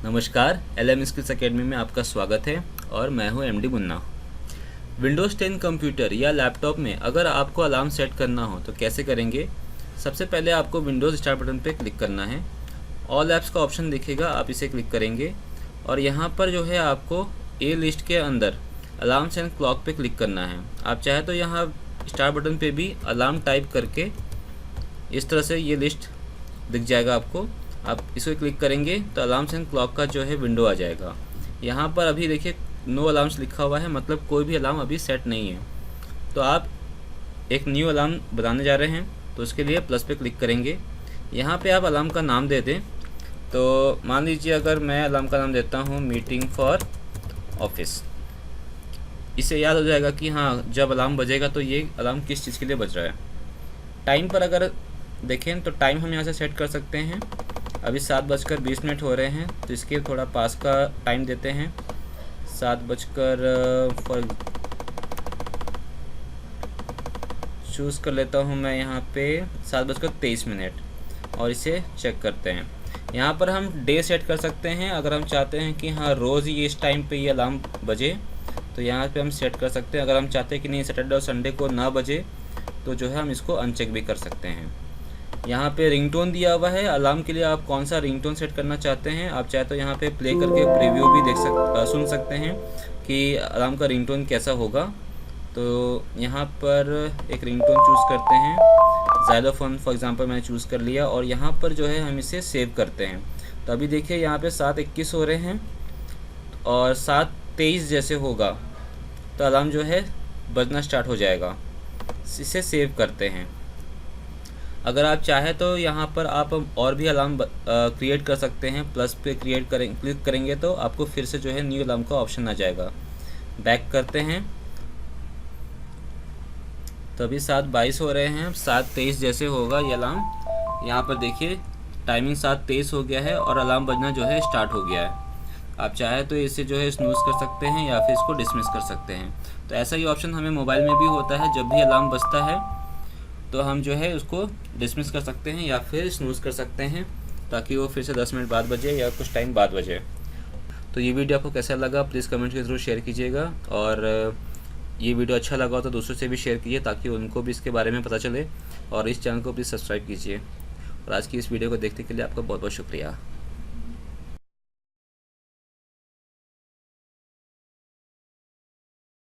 नमस्कार, LM skills academy में आपका स्वागत है और मैं हूं MD मुन्ना। विंडोज़ 10 कंप्यूटर या लैपटॉप में अगर आपको अलार्म सेट करना हो तो कैसे करेंगे। सबसे पहले आपको विंडोज़ स्टार्ट बटन पर क्लिक करना है। ऑल ऐप्स का ऑप्शन दिखेगा, आप इसे क्लिक करेंगे और यहाँ पर जो है आपको ए लिस्ट के अंदर अलार्म्स एंड क्लॉक पे क्लिक करना है। आप चाहे तो यहाँ स्टार्ट बटन पे भी अलार्म टाइप करके इस तरह से ये लिस्ट दिख जाएगा आपको। आप इसको क्लिक करेंगे तो अलार्म्स एंड क्लॉक का जो है विंडो आ जाएगा। यहाँ पर अभी देखिए नो अलार्म्स लिखा हुआ है, मतलब कोई भी अलार्म अभी सेट नहीं है। तो आप एक न्यू अलार्म बनाने जा रहे हैं तो उसके लिए प्लस पे क्लिक करेंगे। यहाँ पे आप अलार्म का नाम दे दें। तो मान लीजिए अगर मैं अलार्म का नाम देता हूँ मीटिंग फॉर ऑफिस। इससे याद हो जाएगा कि हाँ, जब अलार्म बजेगा तो ये अलार्म किस चीज़ के लिए बज रहा है। टाइम पर अगर देखें तो टाइम हम यहाँ से सेट कर सकते हैं। अभी 7:20 हो रहे हैं तो इसके थोड़ा पास का टाइम देते हैं। 7 चूज़ कर लेता हूँ मैं यहाँ पे 7:23 और इसे चेक करते हैं। यहाँ पर हम डे सेट कर सकते हैं। अगर हम चाहते हैं कि हाँ रोज़ ही इस टाइम पे ये अलार्म बजे तो यहाँ पे हम सेट कर सकते हैं। अगर हम चाहते हैं कि नहीं सैटरडे और संडे को ना बजे तो जो है हम इसको अनचेक भी कर सकते हैं। यहाँ पे रिंगटोन दिया हुआ है। अलार्म के लिए आप कौन सा रिंगटोन सेट करना चाहते हैं, आप चाहे तो यहाँ पे प्ले करके प्रीव्यू भी सुन सकते हैं कि अलार्म का रिंगटोन कैसा होगा। तो यहाँ पर एक रिंगटोन चूज़ करते हैं। ज़ाइलोफोन फॉर एग्जांपल मैंने चूज़ कर लिया और यहाँ पर जो है हम इसे सेव करते हैं। तो अभी देखिए यहाँ पे 7:21 हो रहे हैं और 7:23 जैसे होगा तो अलार्म जो है बजना स्टार्ट हो जाएगा। इसे सेव करते हैं। अगर आप चाहें तो यहाँ पर आप और भी अलार्म क्रिएट कर सकते हैं। प्लस पे क्लिक करेंगे तो आपको फिर से जो है न्यू अलार्म का ऑप्शन आ जाएगा। बैक करते हैं तो अभी 7:22 हो रहे हैं। 7:23 जैसे होगा ये अलार्म। यहाँ पर देखिए टाइमिंग 7:23 हो गया है और अलार्म बजना जो है स्टार्ट हो गया है। आप चाहे तो इसे जो है स्नूज़ कर सकते हैं या फिर इसको डिसमिस कर सकते हैं। तो ऐसा ही ऑप्शन हमें मोबाइल में भी होता है। जब भी अलार्म बजता है तो हम जो है उसको डिसमिस कर सकते हैं या फिर स्नूज़ कर सकते हैं ताकि वो फिर से 10 मिनट बाद बजे या कुछ टाइम बाद बजे। तो ये वीडियो आपको कैसा लगा प्लीज़ कमेंट के ज़रूर शेयर कीजिएगा और ये वीडियो अच्छा लगा तो दूसरों से भी शेयर कीजिए ताकि उनको भी इसके बारे में पता चले। और इस चैनल को प्लीज़ सब्सक्राइब कीजिए। और आज की इस वीडियो को देखने के लिए आपका बहुत बहुत शुक्रिया।